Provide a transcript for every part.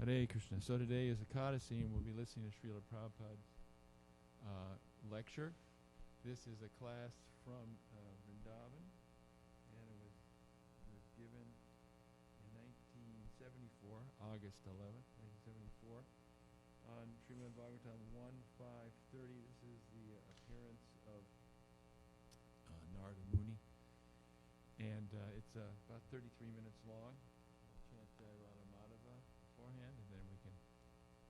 Hare Krishna. So today is Ekadasi, and we'll be listening to Srila Prabhupada's lecture. This is a class from Vrindavan, and it was given in 1974, August 11th, 1974, on Srimad Bhagavatam 1.5.30. This is the appearance of Narada Muni, and it's about 33 minutes long. We'll chant Radha Madhava beforehand, and then we can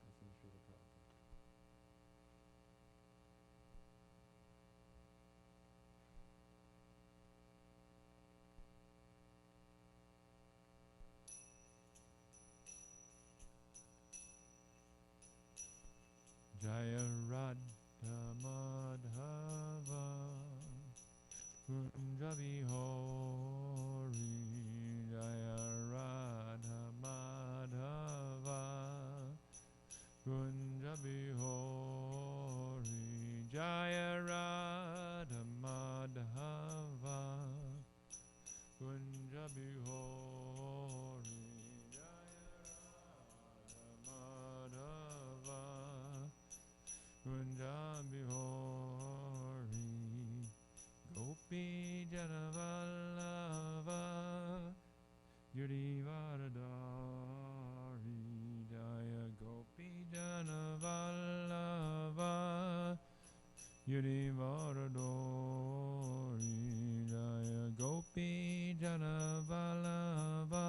listen to Srila Prabhupada. Jaya Radha Madhava Kunja Vihari, Jaya Radha Madhava Kunja Vihari, Jaya Radha Madhava Kunja Vihari, Kunja Vihari, Gopi Janavallava Girivaradari, Jaya Gopi Janavallava Girivaradari, Jaya Gopi Janavallava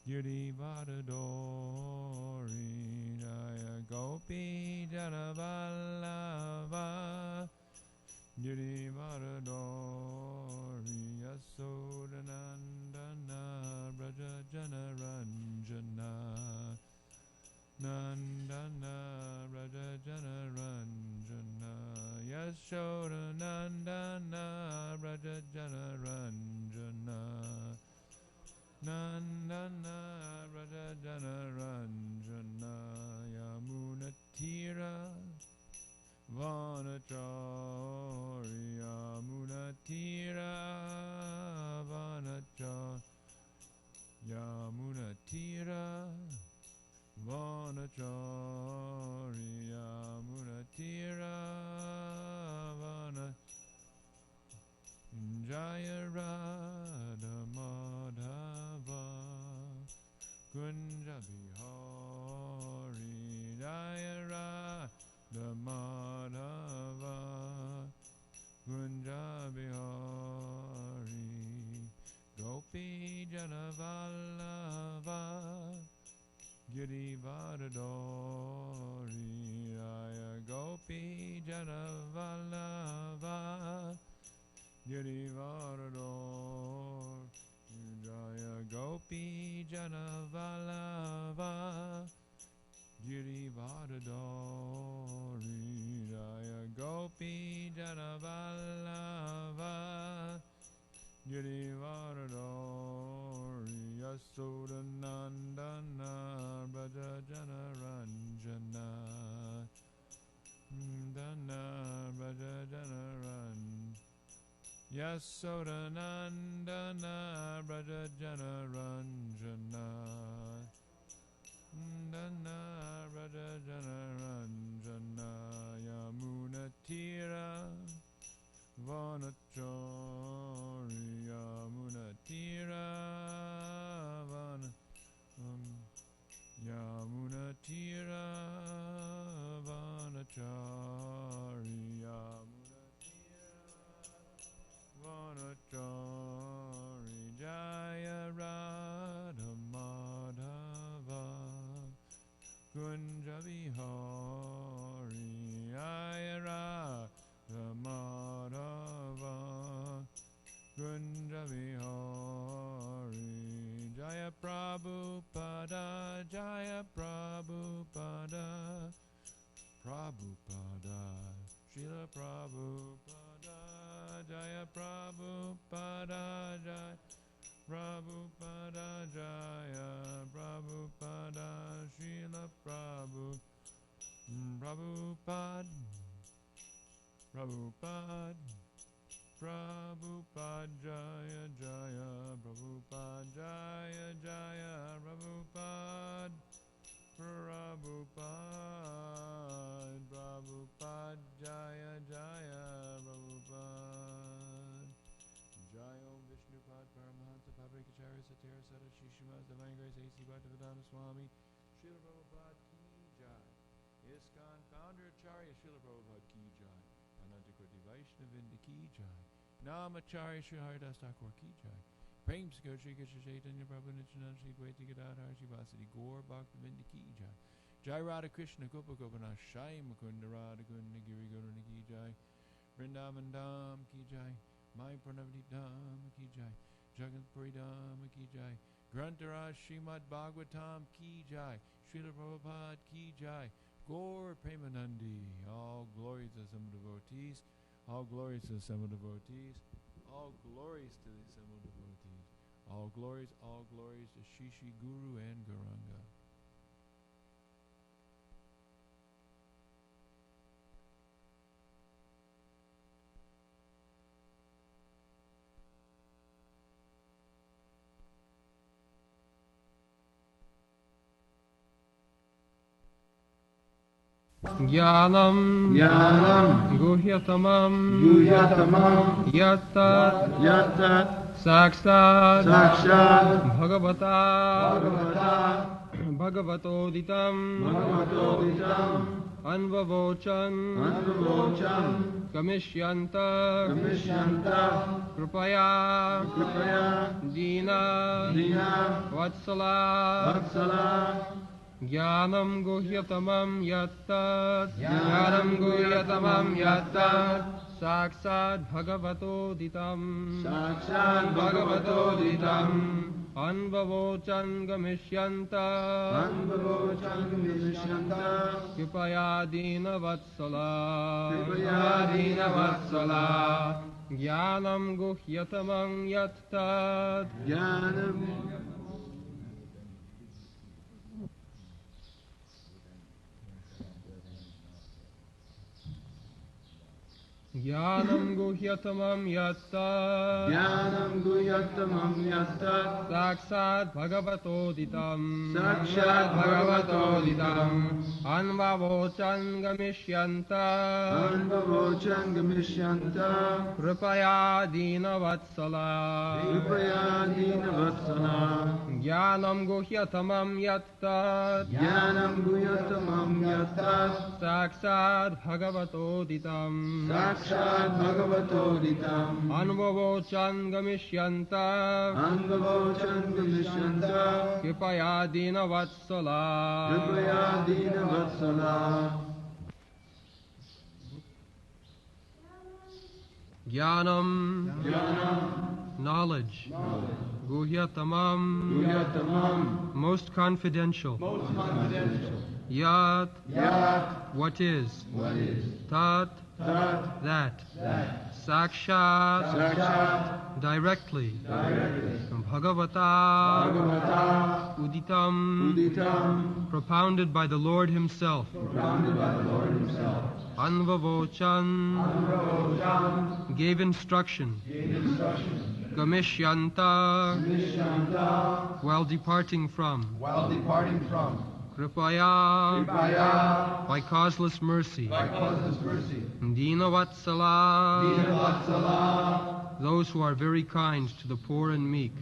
Girivaradari, Jaya Gopi Janavallava Girivaradari, Yasodanandana Braja Janaranjana, Nandana Braja Janaranjana, Yashodanandana Braja Janaranjana, Nandana Braja Janaranjana, Yamunatira Vanachari, Yamunatira Vanachari, Yamunatira Vanachari, Yamunatira Vanachari, Jaya Radha Madhava Kunja Vihari, Jaya Radha Madhava Kunja Vihari, Gopi Janavallava Girivaradari, Jaya Gopi Janavallava Girivarador, Jaya Gopi Janavallava Girivaradori, Jaya Gopi Janavallava Girivaradori, Yasodanandana Braja Janaranjana, Dana Braja Janaranjana, Yasodanandana Braja Janaranjana, Dana Braja Janaranjana, Yamunatira Vanachari, Yamunatira Yamunatira Vanachari, Vanachari, Jaya Radha Madhava Kunja Vihari, Jaya Radha Madhava Kunja Vihari, Jaya Prabhupada, Jaya Prabhupada, Prabhupada, Srila Prabhupada, Jaya Prabhupada, Jaya Prabhupada, Jaya Prabhupada, Srila Prabhupada, Prabhupada, Prabhupada, Jaya Jaya, Prabhupada, Jaya Jaya, Prabhupada, Shishima Divine Grace A.C. Bhaktivedanta Swami Srila Prabhupada Ki Jai. ISKCON Founder Acharya Srila Prabhupada Ki Jai. Anantakoti Vaishnavinda Ki Jai. Namacharya Sri Haridas Thakur Ki Jai. Prem Sikar Shri Krishna Chaitanya Prabhu Nityananda Shri Dvaita Gadadhar Shri Vasadi Gaur Bhaktivedanta Ki Jai. Jai Radha Krishna Gopa Gopanath Shai Mukunda Radha Kunda Giri Gaurana Ki Jai. Vrindavan Dham Ki Jai. Mai Pranavati Dham Ki Jai. Jagat Puri Dham Ki Jai. Grantaraj Srimad Bhagavatam Ki Jai. Srila Prabhupada Ki Jai. Gaur Premanandi. All glories to some devotees. All glories to some devotees. All glories to the assembled devotees. All glories to Shishi Guru and Gauranga. Jnanam guhyatamam yattat saksat bhagavatoditam anvavochan gamishyanta kripaya dina vatsala Jnanam guhyatamam yattat saksat bhagavatoditam anvavochan gamishyanta kripaya dina vatsala Jnanam guhyatamam yattat Jnanam guhyatamam yattat saksat bhagavatoditam anvavochan gamishyanta kripaya dina vatsala Jnanam guhyatamam yattat saksat bhagavatoditam anvavochan gamishyanta kripaya dina vatsala Jnanam knowledge guhyatamam most confidential Yat what is Tat that Sakshat directly Bhagavata Uditam propounded by the Lord Himself Anvavochan gave instruction Gamishyanta while departing from Kripaya by causeless mercy Dina Vatsala those who are very kind to the poor and meek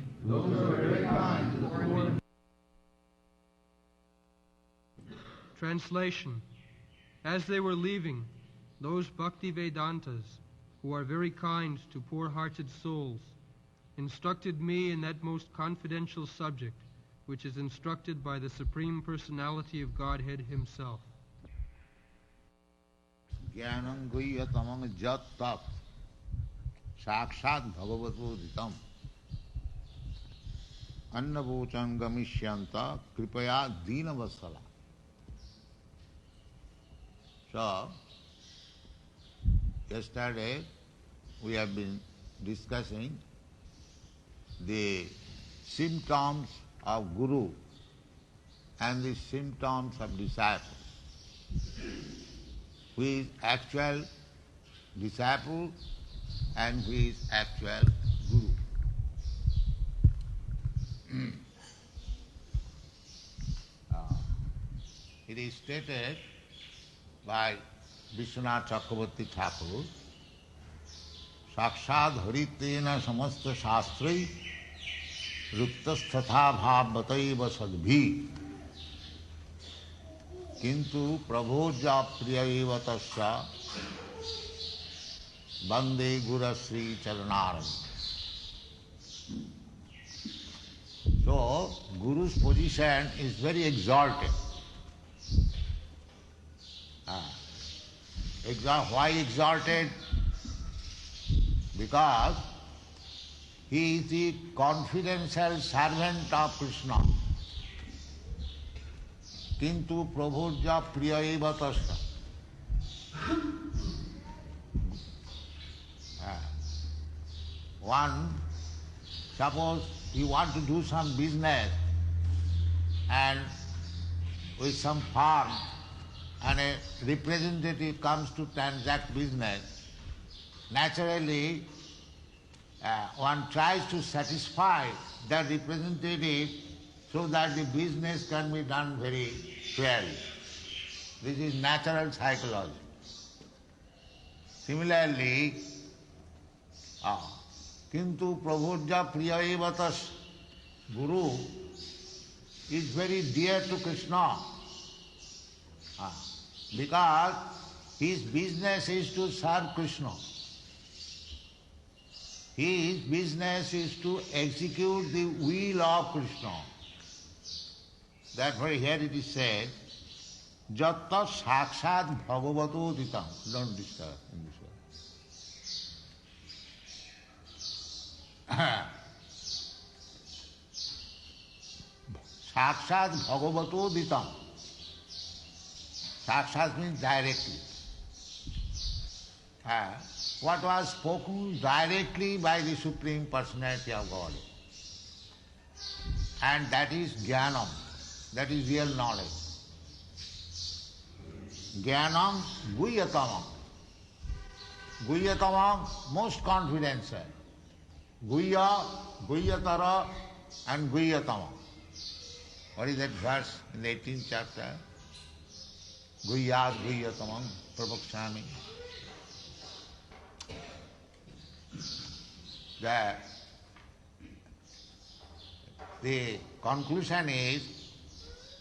Translation As they were leaving, those Bhakti Vedantas who are very kind to poor-hearted souls instructed me in that most confidential subject which is instructed by the Supreme Personality of Godhead Himself. Jnanam guhyatamam yattat sakshat bhagavatoditam annavochan gamishyanta kripaya dina vatsala. So, yesterday we have been discussing the symptoms of Guru and the symptoms of disciple. Who is actual disciple and who is actual Guru. It is stated by Vishwanath Chakravarti Thakur, Sakshad Haritena Samasta Shastri रुक्तस्तथा भावतैव सद्भि किंतु प्रभोज्या प्रियैव तस्या वंदे गुरश्री चरणारविंद. So, Guru's position is very exalted. Why exalted? Because he is the confidential servant of Krishna. Kintu prabhurja priyaiva tasya. One, suppose you want to do some business and with some firm and a representative comes to transact business, naturally one tries to satisfy that representative so that the business can be done very fairly. This is natural psychology. Similarly, Kintu Prabhurja Priyaiva Tas, Guru is very dear to Krishna because his business is to serve Krishna. His business is to execute the will of Krishna. Therefore here it is said, Jatta Sakshat Bhagavato Ditam. Don't disturb in this way. Sakshat Bhagavato Ditam. Sakshat means directly. What was spoken directly by the Supreme Personality of God. And that is Jnanam, that is real knowledge. Jnanam Guhyatamam. Guhyatamam, most confidential. Guhya, Guhyatara and Guhyatamam. What is that verse in the 18th chapter? Guhyat Guhyatamam Prabhakshami. The conclusion is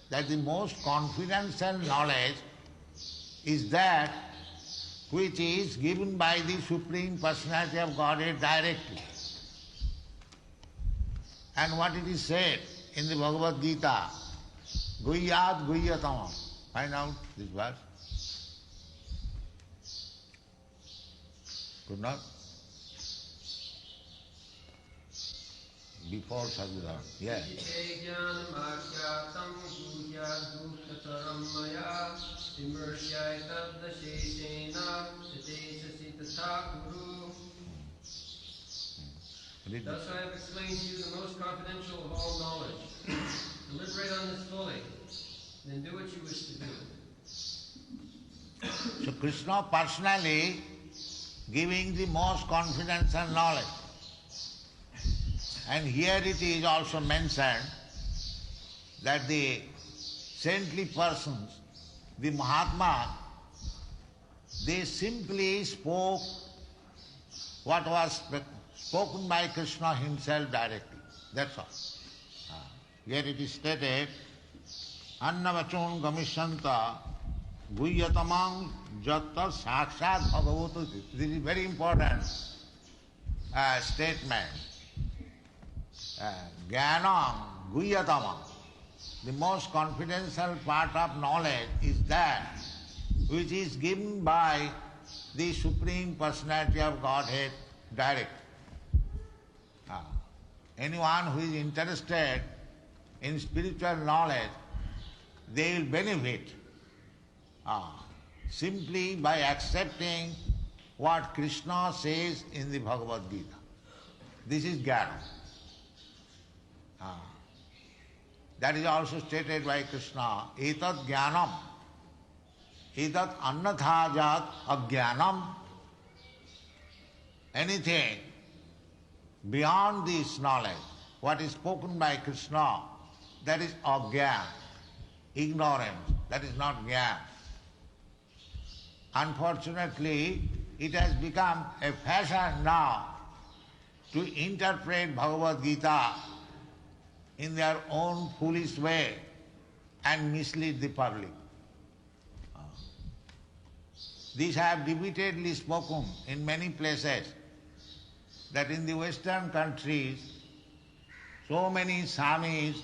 that the most confidential knowledge is that which is given by the Supreme Personality of Godhead directly. And what it is said in the Bhagavad Gita, Guhyat Guhyatamam. Find out this verse. Could not? Before Sadhudana. Yes. Thus I have explained to you the most confidential of all knowledge. Deliberate on this fully, then do what you wish to do. So Krishna personally giving the most confidential knowledge. And here it is also mentioned that the saintly persons, the Mahatma, they simply spoke what was spoken by Krishna himself directly. That's all. Here it is stated, Annavachon Gamishanta Guhyatamang Jatta Sakshat Bhagavato. This is very important statement. Jnanam Guhyatamam. The most confidential part of knowledge is that which is given by the Supreme Personality of Godhead directly. Anyone who is interested in spiritual knowledge, they will benefit simply by accepting what Krishna says in the Bhagavad Gita. This is Jnana. That is also stated by Krishna, Etat Jnanam, Etat Annathajat Ajnanam. Anything beyond this knowledge, what is spoken by Krishna, that is Ajnana, ignorance, that is not Jnana. Unfortunately, it has become a fashion now to interpret Bhagavad Gita in their own foolish way and mislead the public. This I have repeatedly spoken in many places, that in the Western countries, so many Swamis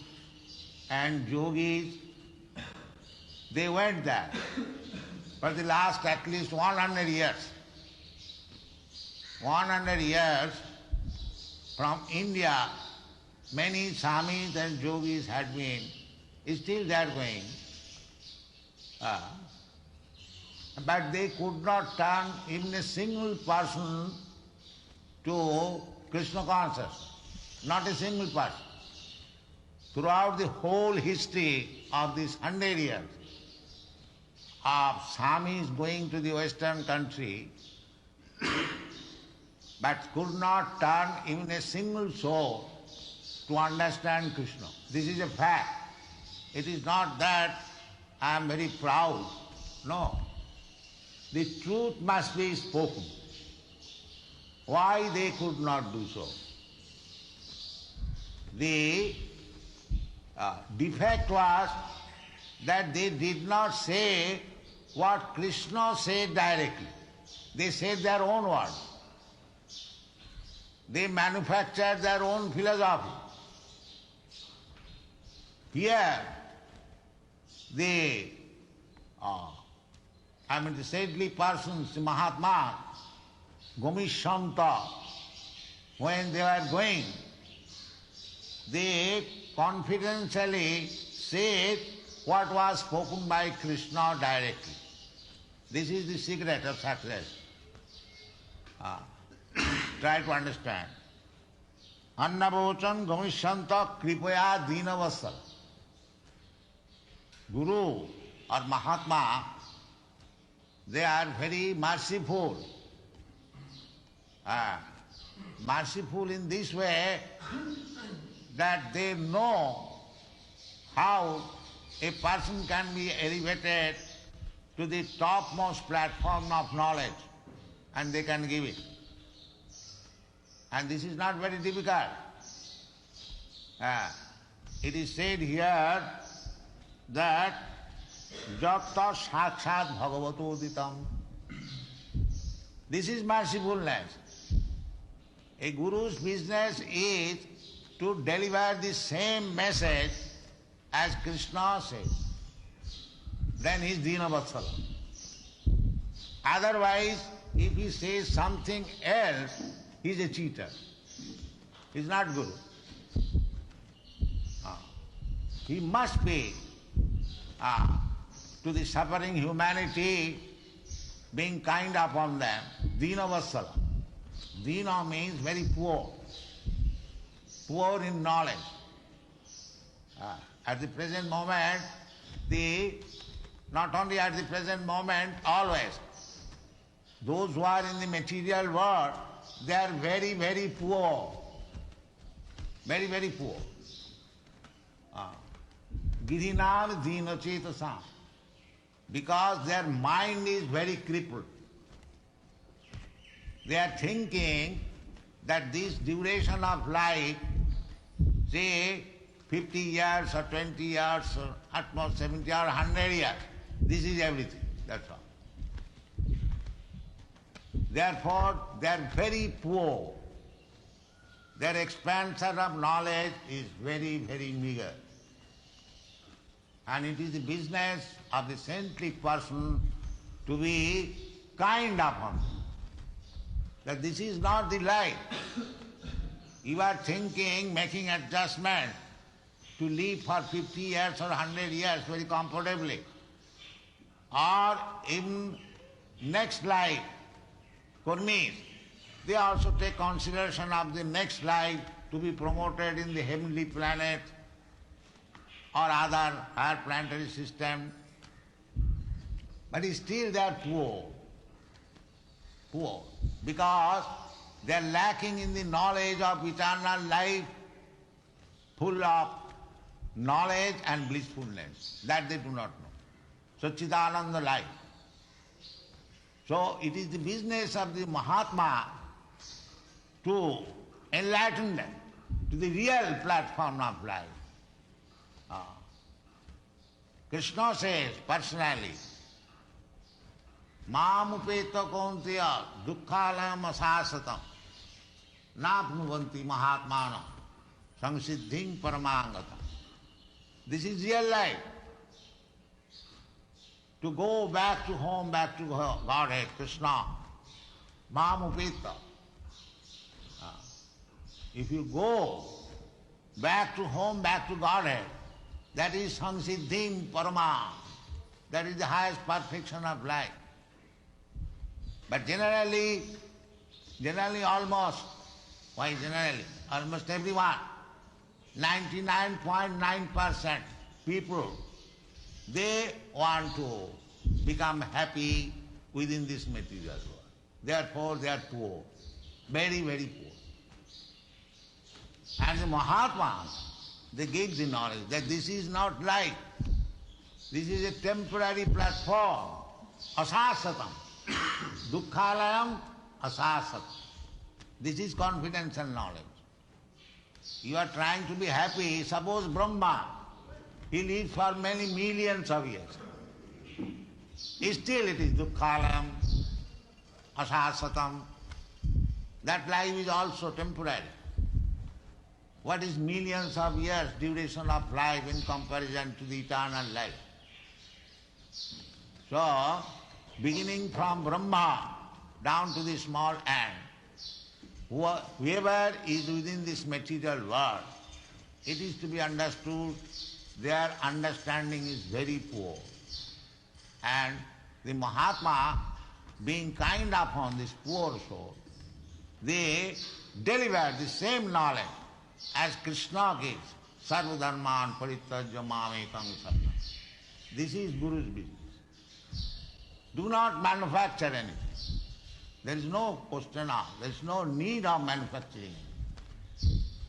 and Yogis, they went there for the last at least 100 years. 100 years from India, many Swamis and Yogis had been, still they are going. But they could not turn even a single person to Krishna consciousness. Not a single person. Throughout the whole history of this 100 years of Swamis going to the Western country, but could not turn even a single soul to understand Krishna. This is a fact. It is not that I am very proud. No. The truth must be spoken. Why they could not do so? The defect was that they did not say what Krishna said directly. They said their own words. They manufactured their own philosophy. Here, the saintly persons, the Mahatma, Gomishanta, when they were going, they confidentially said what was spoken by Krishna directly. This is the secret of success. Try to understand. Annavochan Gomishanta Kripaya Dinavassala. Guru or Mahatma, they are very merciful. Merciful in this way that they know how a person can be elevated to the topmost platform of knowledge, and they can give it. And this is not very difficult. It is said here that Jatta Sakshat Bhagavato Uditam. This is mercifulness. A guru's business is to deliver the same message as Krishna says. Then he is Dinavatsala. Otherwise, if he says something else, he is a cheater. He is not Guru. He must be to the suffering humanity, being kind upon them, Dinavatsala. Dina means very poor, poor in knowledge. At the present moment, not only at the present moment, always, those who are in the material world, they are very, very poor. Very, very poor. Girinam Dina Chetasam. Because their mind is very crippled. They are thinking that this duration of life, say 50 years or 20 years or at most 70 or 100 years, this is everything, that's all. Therefore, they are very poor. Their expansion of knowledge is very, very meager. And it is the business of the saintly person to be kind upon them. That this is not the life. You are thinking, making adjustment to live for 50 years or 100 years very comfortably. Or in next life, Kurmis, they also take consideration of the next life to be promoted in the heavenly planet or other higher planetary system. But still they are poor. Poor. Because they are lacking in the knowledge of eternal life, full of knowledge and blissfulness. That they do not know. Satchidananda life. So it is the business of the Mahatma to enlighten them to the real platform of life. Krishna says personally, Mam upeta kaunteya dukkhalayam asasatam napnuvanti mahatmanam samsiddhim paramangata. This is real life. To go back to home, back to Godhead, Krishna, Mam upeta. If you go back to home, back to Godhead, that is samsiddhim parama. That is the highest perfection of life. But generally almost, why generally? Almost everyone, 99.9% people, they want to become happy within this material world. Therefore they are poor, very, very poor. And the Mahatmas, they gave the knowledge that this is not life. This is a temporary platform, asasatam. Dukkhalayam asasatam. This is confidential knowledge. You are trying to be happy. Suppose Brahma, he lives for many millions of years. Still it is dukkhalayam asasatam. That life is also temporary. What is millions of years duration of life in comparison to the eternal life? So, beginning from Brahma down to the small ant, whoever is within this material world, it is to be understood their understanding is very poor. And the Mahatma, being kind upon this poor soul, they deliver the same knowledge as Krishna gives, Sarva Dharman Parityajya Mamekam Saranam. This is Guru's business. Do not manufacture anything. There is no question of, there is no need of manufacturing.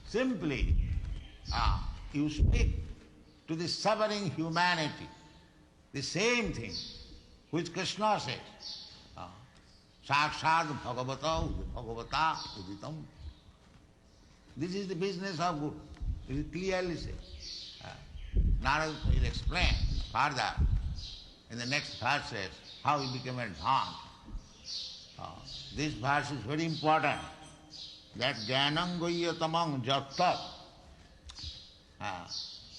Simply, you speak to the suffering humanity the same thing which Krishna says. Sakshad Bhagavata Uditam. This is the business of Guru. It is clearly said. Narada will explain further in the next verses how he became advanced. This verse is very important. That jnanam guhyatamam jattat.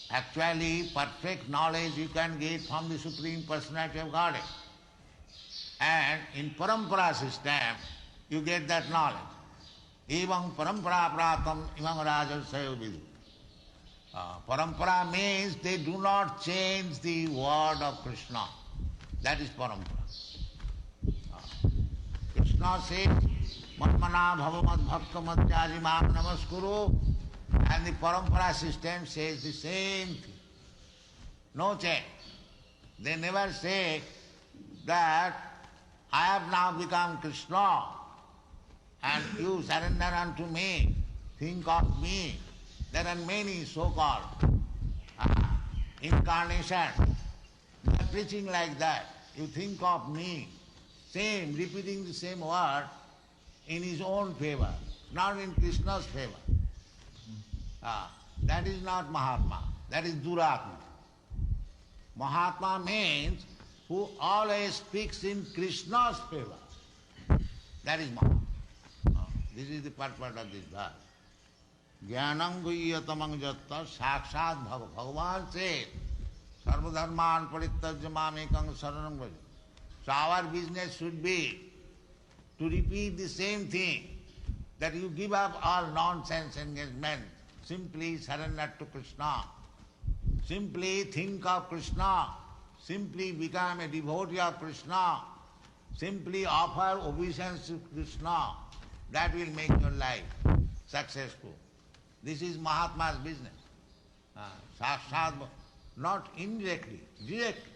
Actually, perfect knowledge you can get from the Supreme Personality of Godhead. And in parampara system, you get that knowledge. Evam parampara pratam imam rajarsayo vidu. Parampara means they do not change the word of Krishna. That is parampara. Krishna says, Manmana bhavamad bhakta madhyaji mam namaskuru, and the parampara system says the same thing. No change. They never say that I have now become Krishna and you surrender unto me, think of me. There are many so-called incarnations. They are preaching like that. You think of me. Same, repeating the same word in his own favor, not in Krishna's favor. That is not Mahatma. That is Duratma. Mahatma means who always speaks in Krishna's favor. That is Mahatma. This is the purport of this verse. Jnanam guhyatamam jatta sakshat bhava. Bhagavan says, Sarva dharman parityajya mamekam saranam vraja. So our business should be to repeat the same thing, that you give up all nonsense engagement, simply surrender to Krishna, simply think of Krishna, simply become a devotee of Krishna, simply offer obeisance to Krishna. That will make your life successful. This is Mahatma's business. Sakshat, not indirectly, directly.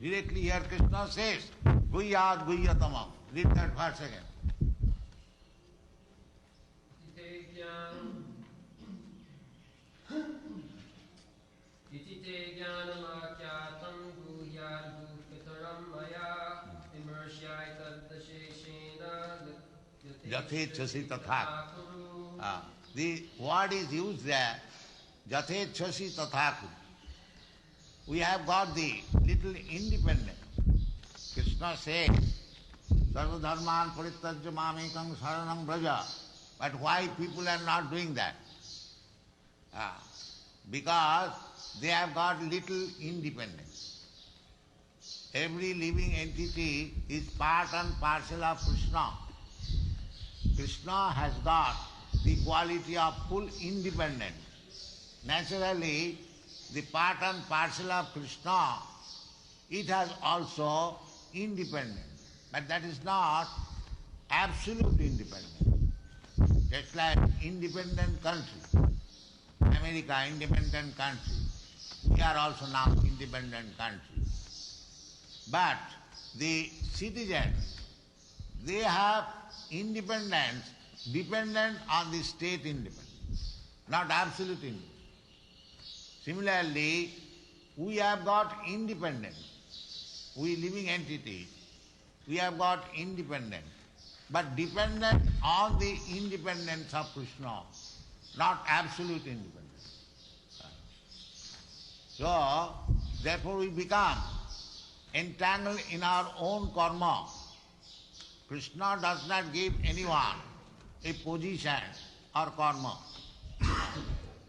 Directly here Krishna says, Guhyat Guhyatamam. Read that verse again. Jathechasi tatha. The word is used there, Jathechasi tatha. we have got the little independence. Krishna says, Sarva dharman parityajya mamekam saranam braja. But why people are not doing that? Because they have got little independence. Every living entity is part and parcel of Krishna. Krishna has got the quality of full independence. Naturally, the part and parcel of Krishna, it has also independence. But that is not absolute independence. Just like independent country, America, independent country, we are also now independent country. But the citizens, they have independence dependent on the state independence, not absolute independence. Similarly, we have got independence. We living entities, we have got independence, but dependent on the independence of Krishna, not absolute independence. So, therefore we become entangled in our own karma. Krishna does not give anyone a position or karma.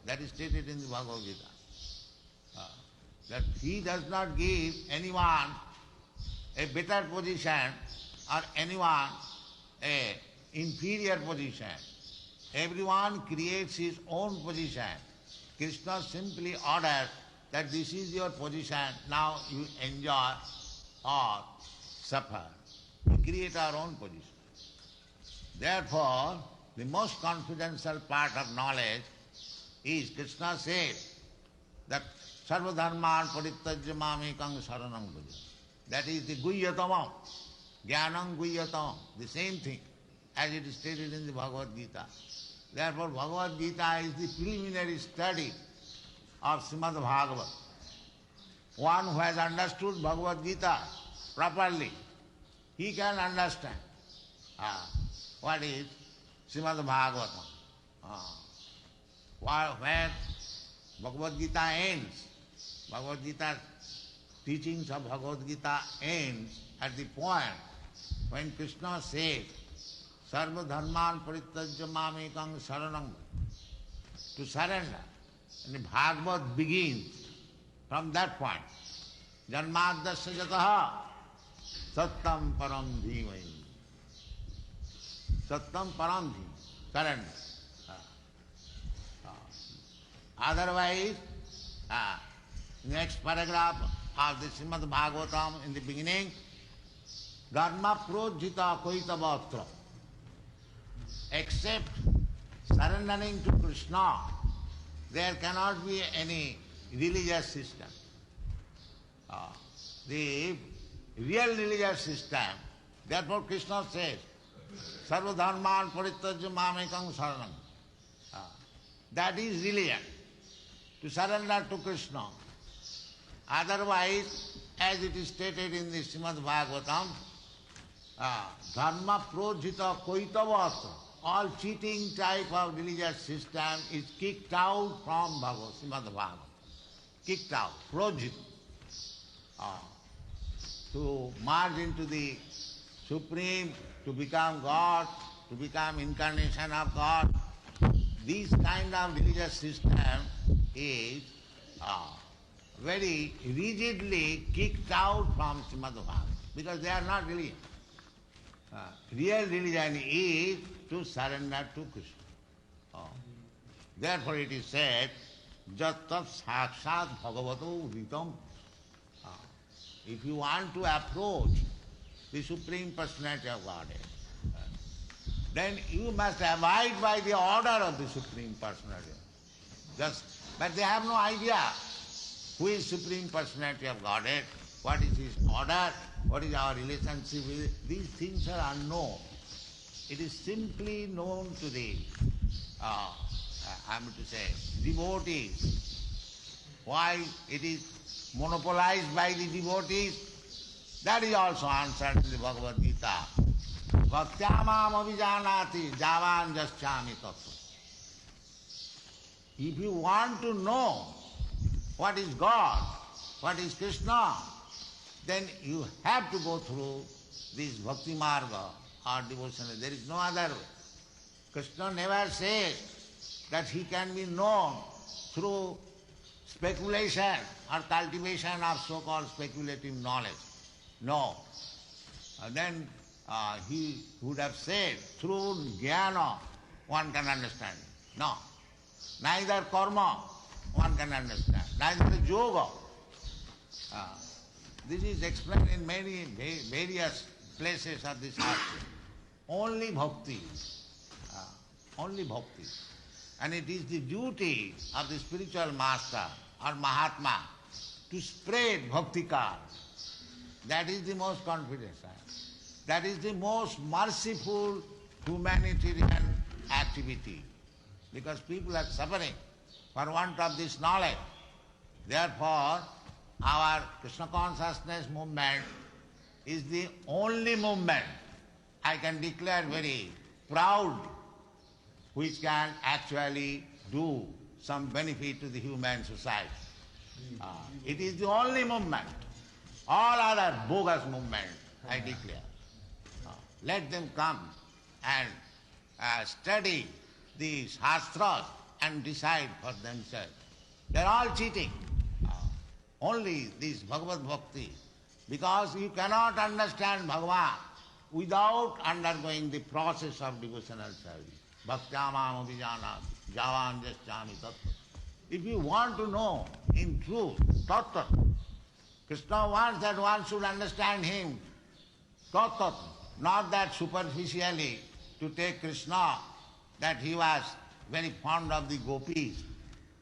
That is stated in the Bhagavad Gita. That he does not give anyone a better position or anyone a inferior position. Everyone creates his own position. Krishna simply orders that this is your position, now you enjoy or suffer. We create our own position. Therefore, the most confidential part of knowledge is, Krishna says that Sarva dharman parityajya mamekam saranam braja. That is the guhyatamam, jnanam guhyatamam, the same thing as it is stated in the Bhagavad Gita. Therefore, Bhagavad Gita is the preliminary study of Srimad Bhagavad. One who has understood Bhagavad Gita properly, he can understand what is Srimad Bhagavatam. When Bhagavad Gita ends, Bhagavad Gita, teachings of Bhagavad Gita ends at the point when Krishna says, Sarva dharman parityajya mamekam saranam, to surrender. And the Bhagavad begins from that point. Janmadasya jataha sattam param dhimai. Sattam param dhimai, surrender. Otherwise, next paragraph of the Srimad Bhagavatam in the beginning, dharma prodhita koitavatra. Except surrendering to Krishna, there cannot be any religious system. The real religious system, therefore Krishna says, Sarva dharman parityajya mamekam saranam. That is religion, to surrender to Krishna. Otherwise, as it is stated in the Srimad Bhagavatam, dharma prodhita koitavatra, all cheating type of religious system is kicked out from Srimad Bhagavatam. Kicked out, prodhita. To merge into the Supreme, to become God, to become incarnation of God. This kind of religious system is very rigidly kicked out from Srimad Bhagavatam because they are not religion. Real religion is to surrender to Krishna. Therefore it is said, Jattat sakshat bhagavato vritam. If you want to approach the Supreme Personality of Godhead, then you must abide by the order of the Supreme Personality. But they have no idea who is Supreme Personality of Godhead, what is his order, what is our relationship with it. These things are unknown. It is simply known to the, devotees. Why it is monopolized by the devotees, that is also answered in the Bhagavad Gita. Bhaktyamam avijanati javan jaschami tattva. If you want to know what is God, what is Krishna, then you have to go through this bhakti marga or devotion. There is no other way. Krishna never says that he can be known through speculation or cultivation of so-called speculative knowledge. No. Then he would have said, through jnana one can understand. No. Neither karma one can understand, neither yoga. This is explained in many various places of this earth. Only bhakti. Only bhakti. And it is the duty of the spiritual master or Mahatma to spread bhakti car. That is the most confident. That is the most merciful humanitarian activity. Because people are suffering for want of this knowledge. Therefore, our Krishna consciousness movement is the only movement, I can declare very proud, which can actually do some benefit to the human society. It is the only movement. All other bogus movements, I declare. Let them come and study the Shastras and decide for themselves. They are all cheating. Only this Bhagavad Bhakti. Because you cannot understand Bhagavan without undergoing the process of devotional service. Bhaktyamam abhijanat javan jasyami tattva. If you want to know in truth, tattva, Krishna wants that one should understand him, tattva, not that superficially to take Krishna, that he was very fond of the gopis,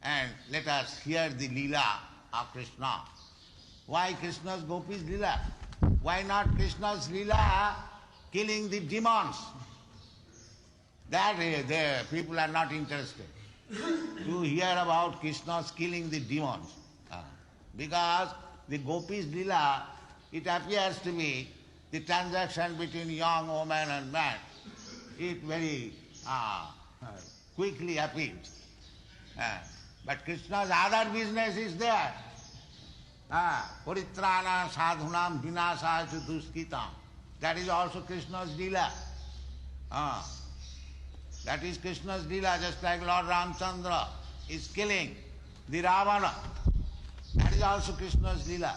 and let us hear the lila of Krishna. Why Krishna's gopis lila? Why not Krishna's lila killing the demons? That the people are not interested to hear about Krishna's killing the demons. Because the gopis lila, it appears to be the transaction between young woman and man. It very quickly appears. But Krishna's other business is there. Paritrana sadhunam vinasa duskitam. That is also Krishna's lila. That is Krishna's lila, just like Lord Ramchandra is killing the Ravana. That is also Krishna's lila.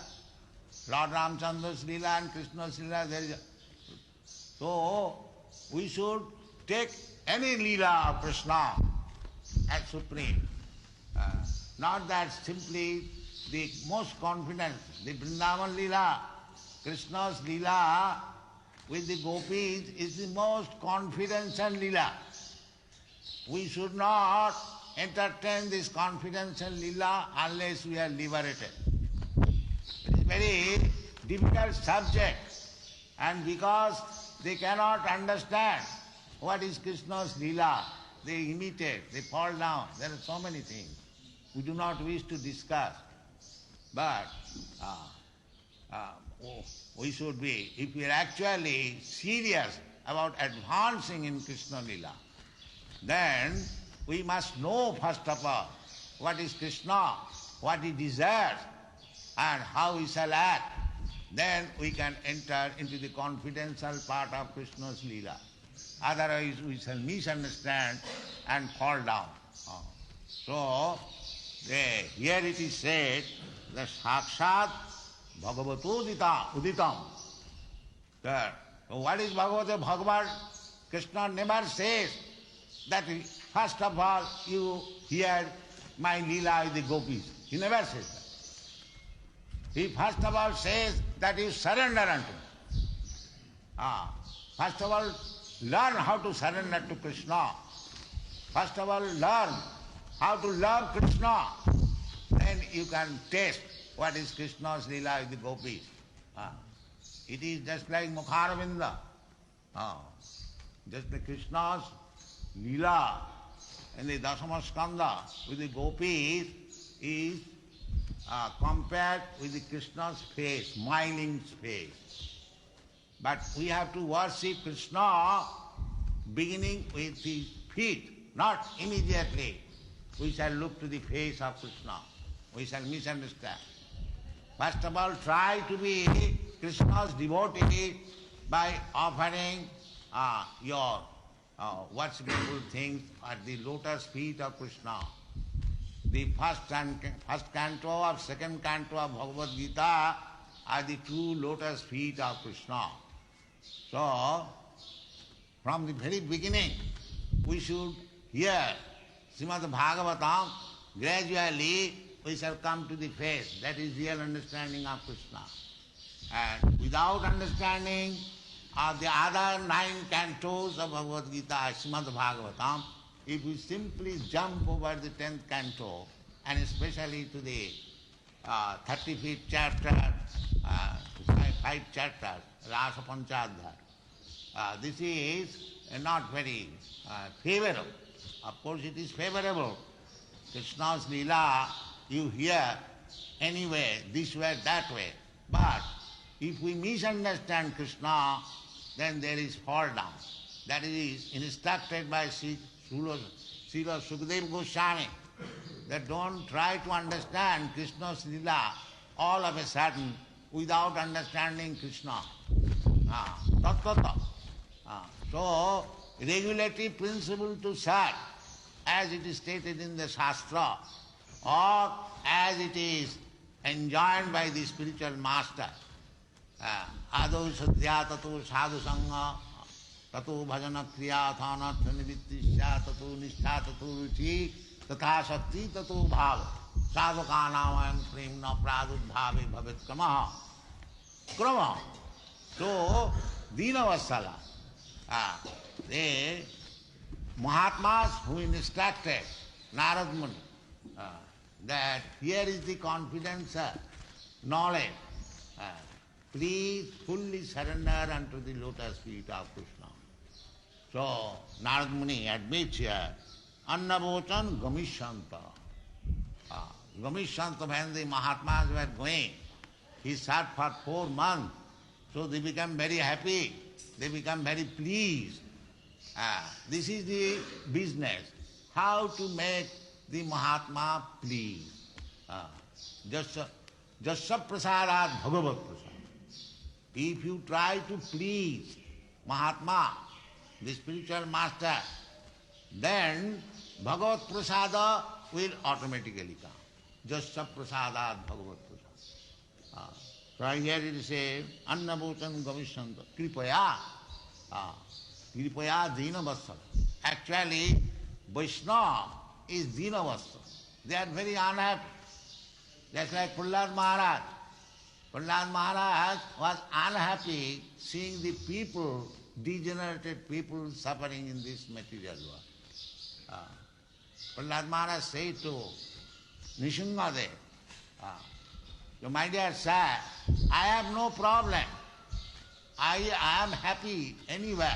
Lord Ramchandra's lila and Krishna's lila, there is So, we should take any lila of Krishna as supreme. Not that simply the most confident, the Vrindavan lila, Krishna's lila with the gopis is the most confidential lila. We should not entertain this confidential lila unless we are liberated. It is very difficult subject, and because they cannot understand what is Krishna's lila, they imitate, they fall down. There are so many things we do not wish to discuss. But we should be, if we are actually serious about advancing in Krishna lila, then we must know first of all what is Krishna, what he desires, and how he shall act. Then we can enter into the confidential part of Krishna's lila. Otherwise we shall misunderstand and fall down. So, here it is said, the Sakshat Bhagavato Uditam. What is Bhagavata? Bhagavan, Krishna never says that first of all you hear my lila with the gopis. He never says that. He first of all says that you surrender unto me. First of all, learn how to surrender to Krishna. First of all, learn how to love Krishna. Then you can taste what is Krishna's lila with the gopis. It is just like Mukharavinda. Just like Krishna's lila in the Dasama Skanda with the gopis is compared with the Krishna's face, smiling face. But we have to worship Krishna beginning with his feet, not immediately. We shall look to the face of Krishna. We shall misunderstand. First of all, try to be Krishna's devotee by offering your worshipable things at the lotus feet of Krishna. The first canto or second canto of Bhagavad Gita are the two lotus feet of Krishna. So, from the very beginning, we should hear Srimad Bhagavatam. Gradually, we shall come to the face. That is real understanding of Krishna. And without understanding of the other 9 cantos of Bhagavad Gita, Srimad Bhagavatam, if we simply jump over the 10th canto, and especially to the 35th chapter, 5 chapters, Rasa Panchadhyaya, this is not very favorable. Of course it is favorable. Krishna's Leela, you hear anyway, this way, that way. But if we misunderstand Krishna, then there is fall down. That is instructed by Srila Sukadeva Goswami, that don't try to understand Krishna's Leela all of a sudden without understanding Krishna. So, regulative principle to serve, as it is stated in the Shastra, or as it is enjoined by the spiritual master. Ado sadhya tato sadhu sangha, tato bhajana kriya athanartha nivittisya, tato nishtha tato ruchi, tatha shakti tato bhava, sadhukanavayam premna pradudbhave bhavet kramaha. Krama. So, Dinavasala. The Mahatmas who instructed Narad Muni that here is the confidence, knowledge. Please fully surrender unto the lotus feet of Krishna. So Narad Muni admits here, Annavochan Gamishanta. Gamishanta, when the Mahatmas were going, he sat for 4 months, so they become very happy, they become very pleased. This is the business, how to make the Mahatma pleased. Jasya prasadat bhagavat prasad. If you try to please Mahatma, the spiritual master, then bhagavat prasada will automatically come. Jasya prasadat bhagavat prasad. So here it says, Annavochan Gamishanta, Kripaya. Kripaya Dinavasala. Actually, Vaishnava is Dinavasala. They are very unhappy. Just like Prahlad Maharaj. Prahlad Maharaj was unhappy seeing the people, degenerated people, suffering in this material world. Prahlad Maharaj said to Nishingadev, my dear sir, I have no problem. I am happy anywhere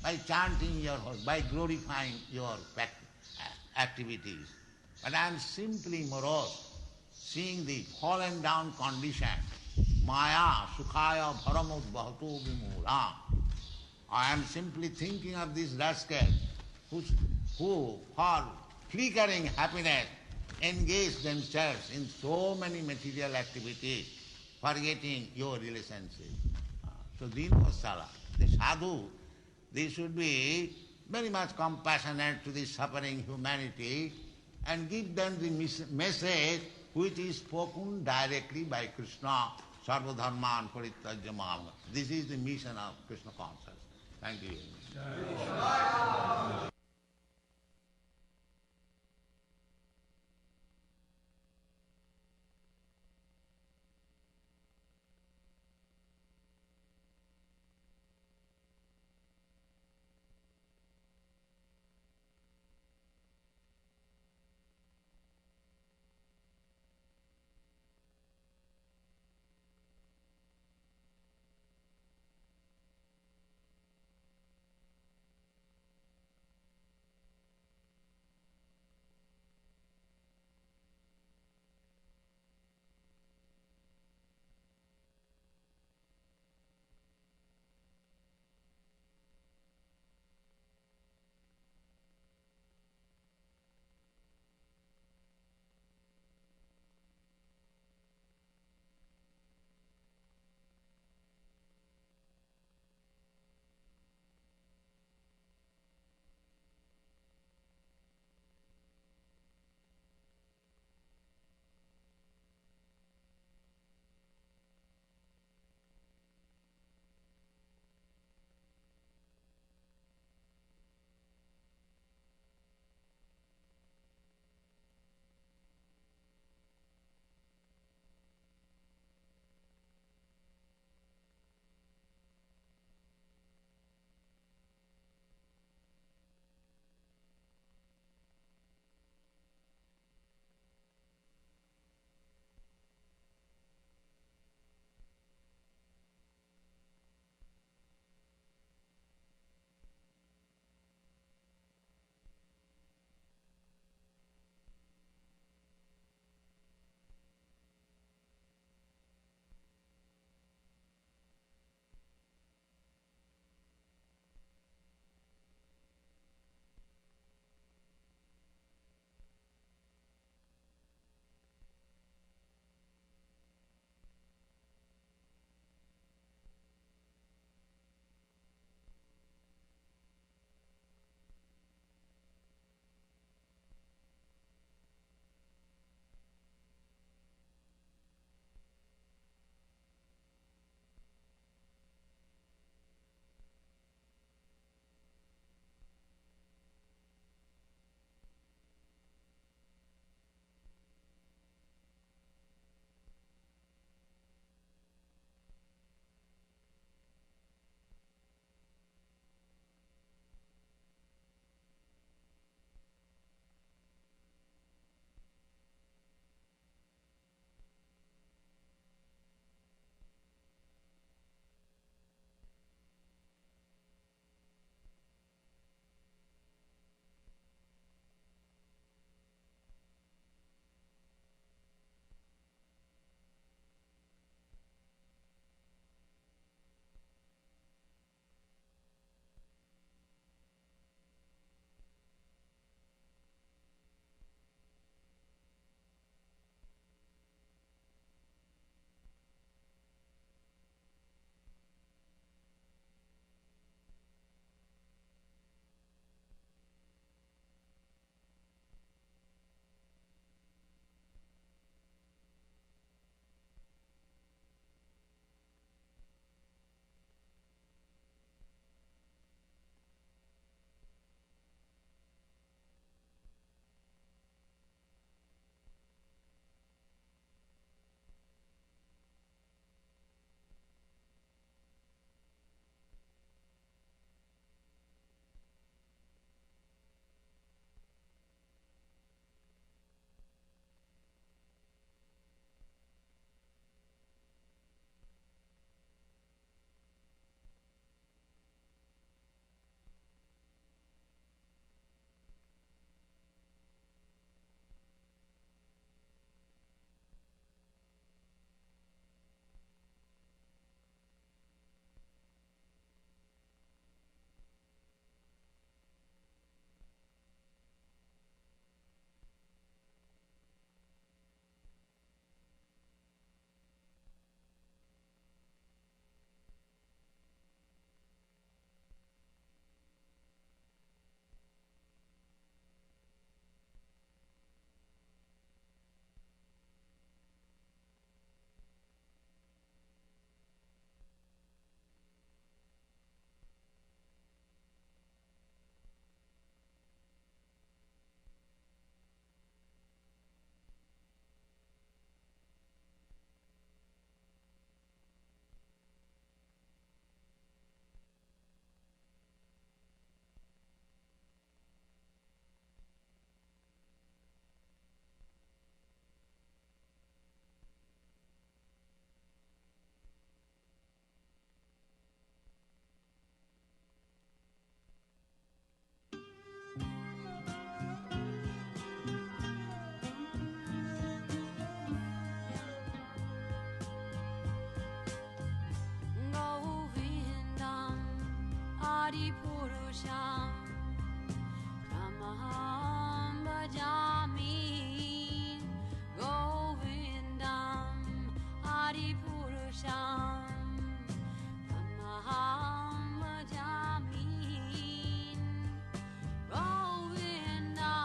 by chanting your whole, by glorifying your activities. But I am simply morose, seeing the fallen down condition. Maya sukhaya bharamut bhato vimula. I am simply thinking of these rascals who for flickering happiness engage themselves in so many material activities, forgetting your relationship. So Dinavasala, the sadhu, they should be very much compassionate to the suffering humanity and give them the message which is spoken directly by Krishna, Sarva Dharman Parityajya Mam. This is the mission of Krishna consciousness. Thank you.